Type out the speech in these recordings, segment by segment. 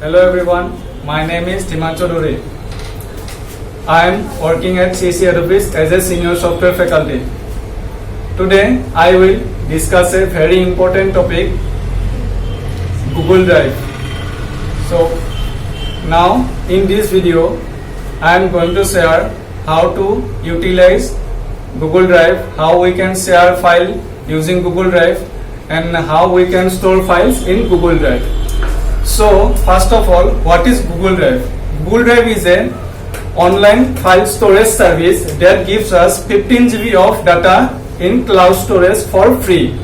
Hello everyone, my name is Himanshu Dore. I am working at CC Office as a senior software faculty. Today I will discuss a very important topic, Google Drive. So now in this video I am going to share how to utilize Google Drive, how we can share file using Google Drive and how we can store files in Google Drive. So first of all, what is Google Drive? Google Drive is an online file storage service that gives us 15 GB of data in cloud storage for free.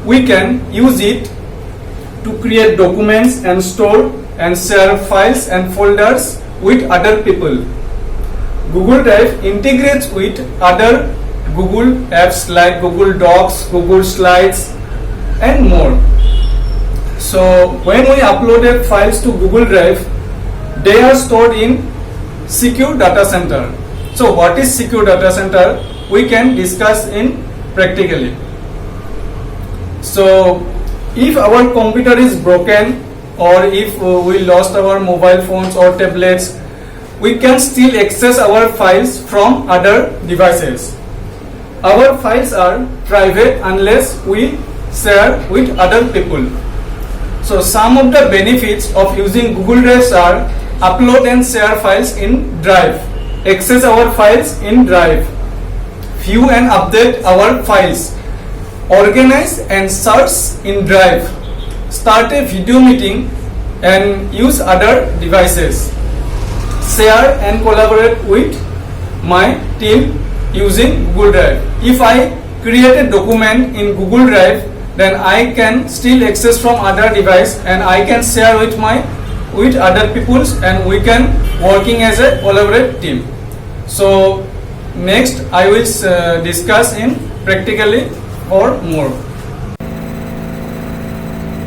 We can use it to create documents and store and share files and folders with other people. Google Drive integrates with other Google apps like Google Docs, Google Slides and more. So when we uploaded files to Google Drive, they are stored in secure data center. So what is secure data center? We can discuss in practically. So if our computer is broken or if we lost our mobile phones or tablets, we can still access our files from other devices. Our files are private unless we share with other people. So some of the benefits of using Google Drive are upload and share files in Drive, access our files in Drive, view and update our files, organize and search in Drive, start a video meeting and use other devices, share and collaborate with my team using Google Drive. If I create a document in Google Drive, then I can still access from other device and I can share with other peoples and we can working as a collaborative team. So next I will discuss in practically or more.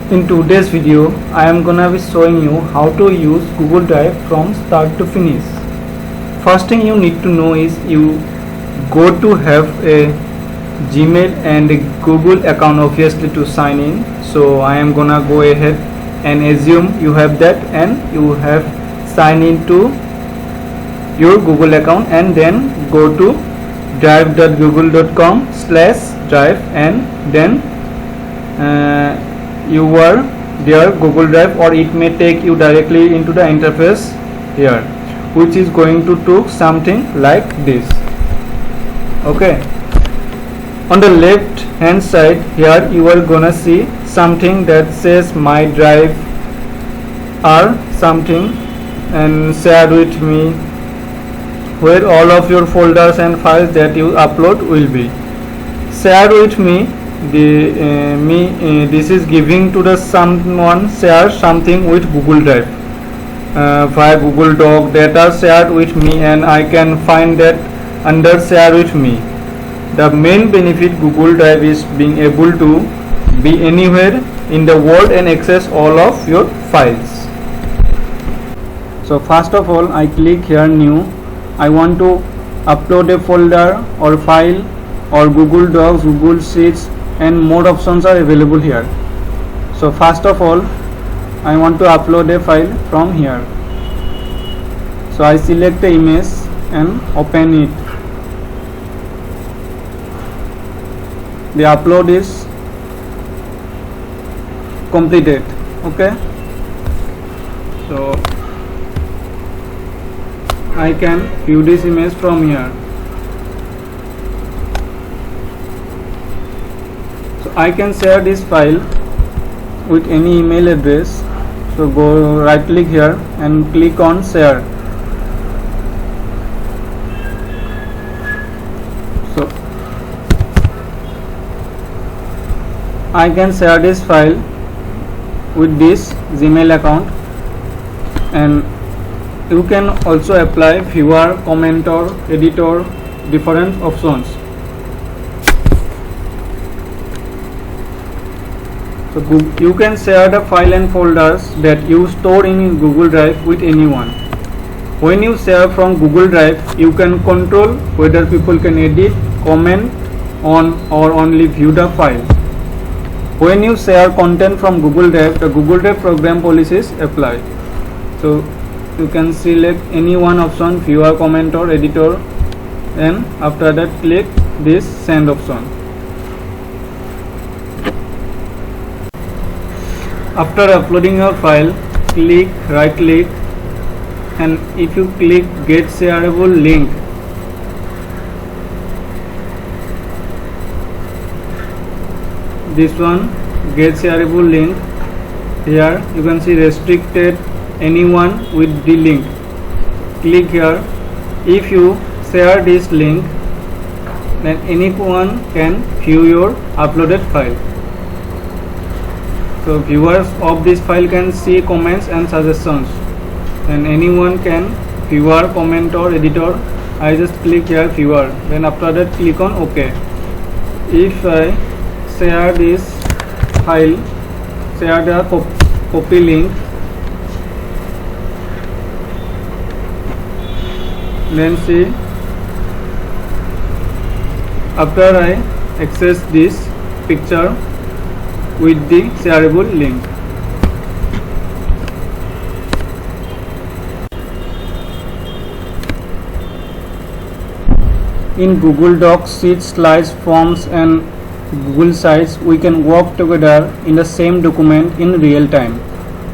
In today's video I am gonna be showing you how to use Google Drive from start to finish. First thing you need to know is you go to have a Gmail and Google account obviously to sign in. So I am gonna go ahead and assume you have that and you have signed into your Google account and then go to drive.google.com/drive and then you are there Google Drive, or it may take you directly into the interface here, which is going to do something like this. Okay. On the left hand side here you are gonna see something that says my drive or something and share with me, where all of your folders and files that you upload will be. Share with me, this is giving to the someone share something with Google Drive via Google Doc, data shared with me and I can find that under share with me. The main benefit Google Drive is being able to be anywhere in the world and access all of your files. So first of all I click here new. I want to upload a folder or file or Google Docs, Google Sheets and more options are available here. So first of all I want to upload a file from here. So I select the image and open it. The upload is completed. Okay, so I can view this image from here. So I can share this file with any email address. So go right click here and click on share. So I can share this file with this Gmail account, and you can also apply viewer, commenter, editor, different options. So you can share the file and folders that you store in Google Drive with anyone. When you share from Google Drive, you can control whether people can edit, comment on or only view the file. When you share content from Google Drive, the Google Drive program policies apply. So you can select any one option, viewer, comment or editor, and after that click this send option. After uploading your file, click right click, and if you click get shareable link, this one get shareable link, here you can see restricted anyone with the link. Click here. If you share this link, then anyone can view your uploaded file. So viewers of this file can see comments and suggestions, and anyone can viewer, comment or editor. I just click here viewer, then after that click on OK. If I share this file, share the copy link, then see, after I access this picture with the shareable link. In Google Docs, Sheets, Slides, Forms and Google Sites, we can work together in the same document in real time.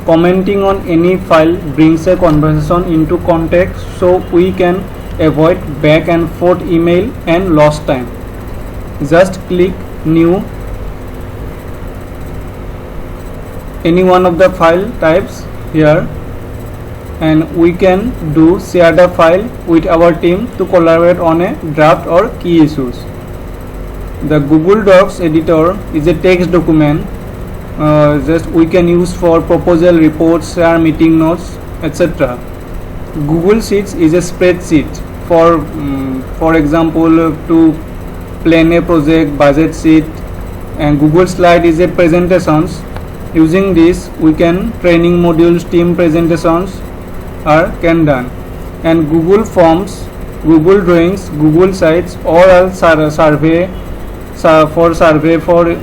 Commenting on any file brings a conversation into context, so we can avoid back and forth email and lost time. Just click new any one of the file types here, and we can do share the file with our team to collaborate on a draft or key issues. The Google Docs editor is a text document just we can use for proposal, reports, share meeting notes, etc. Google Sheets is a spreadsheet for example to plan a project, budget sheet, and Google Slide is a presentations. Using this we can training modules, team presentations can done, and Google Forms, Google Drawings, Google Sites, or survey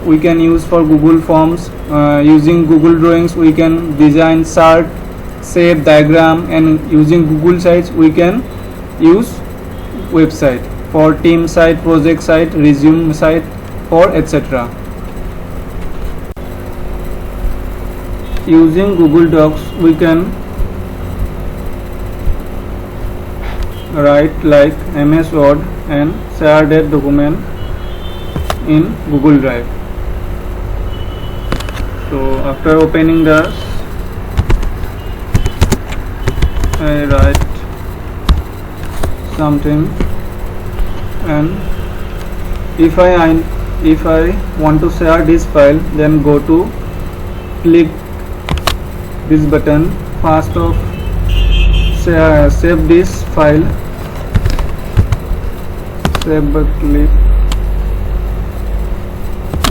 we can use for Google Forms. Using Google Drawings we can design chart, shape, diagram, and using Google Sites we can use website for team site, project site, resume site, or etc. Using Google Docs we can write like MS Word and share that document in Google Drive. So after opening this, I write something, and if I want to share this file, then go to click this button. First of save this file, save but click,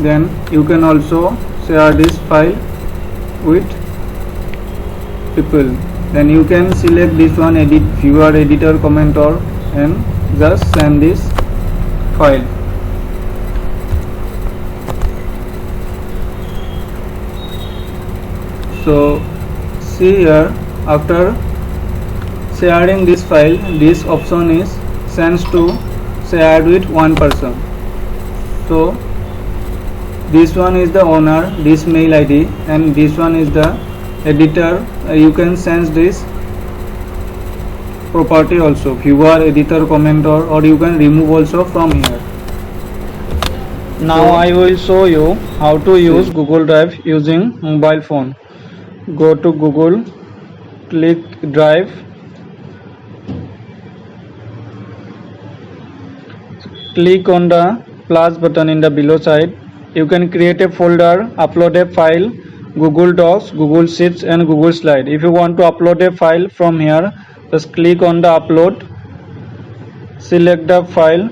then you can also share this file with people. Then you can select this one, edit, viewer, editor, commenter, and just send this file. So see here, after sharing this file, this option is sends to shared with one person. So this one is the owner, this mail ID, and this one is the editor. You can send this property also, viewer, editor, commenter, or you can remove also from here. Now I will show you how to use Google Drive using mobile phone. Go to Google, click Drive, click on the plus button in the below side. You can create a folder, upload a file, Google Docs, Google Sheets and Google Slide. If you want to upload a file from here, just click on the upload, select the file,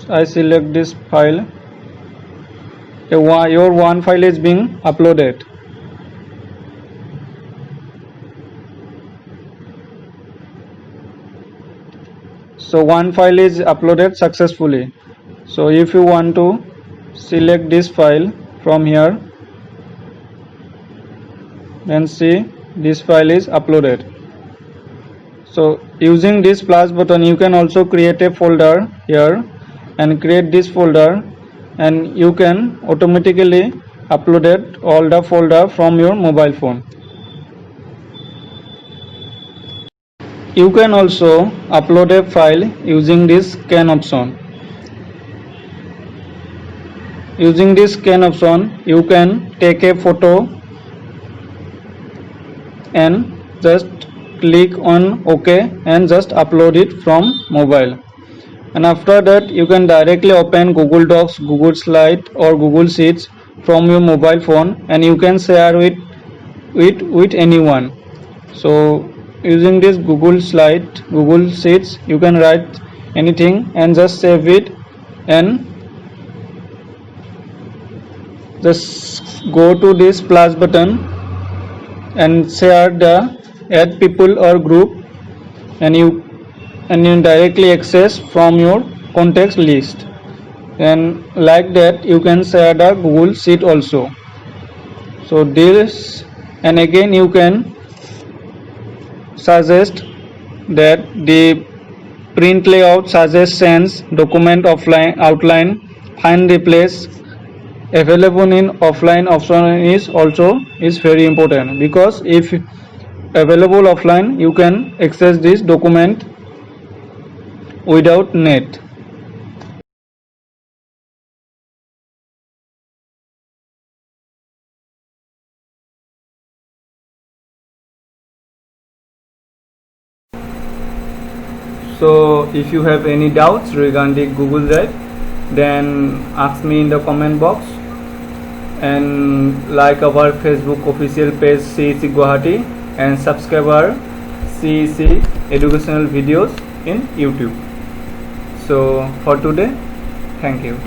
I select this file. Your one file is being uploaded. So one file is uploaded successfully. So if you want to select this file from here, then see this file is uploaded. So using this plus button you can also create a folder here and create this folder, and you can automatically upload it all the folder from your mobile phone. You can also upload a file using this scan option. Using this scan option you can take a photo and just click on OK and just upload it from mobile. And after that you can directly open Google Docs, Google Slide or Google Sheets from your mobile phone, and you can share it with anyone. So using this Google Slide, Google Sheets, you can write anything and just save it, and just go to this plus button and share the add people or group, and you directly access from your contacts list. And like that you can share the Google Sheet also. So this, and again you can suggest that the print layout, suggestions, document offline outline, find replace, available in offline option is very important, because if available offline you can access this document without net. So if you have any doubts regarding Google Drive, then ask me in the comment box, and like our Facebook official page CEC Guwahati, and subscribe our CEC educational videos in YouTube. So for today, thank you.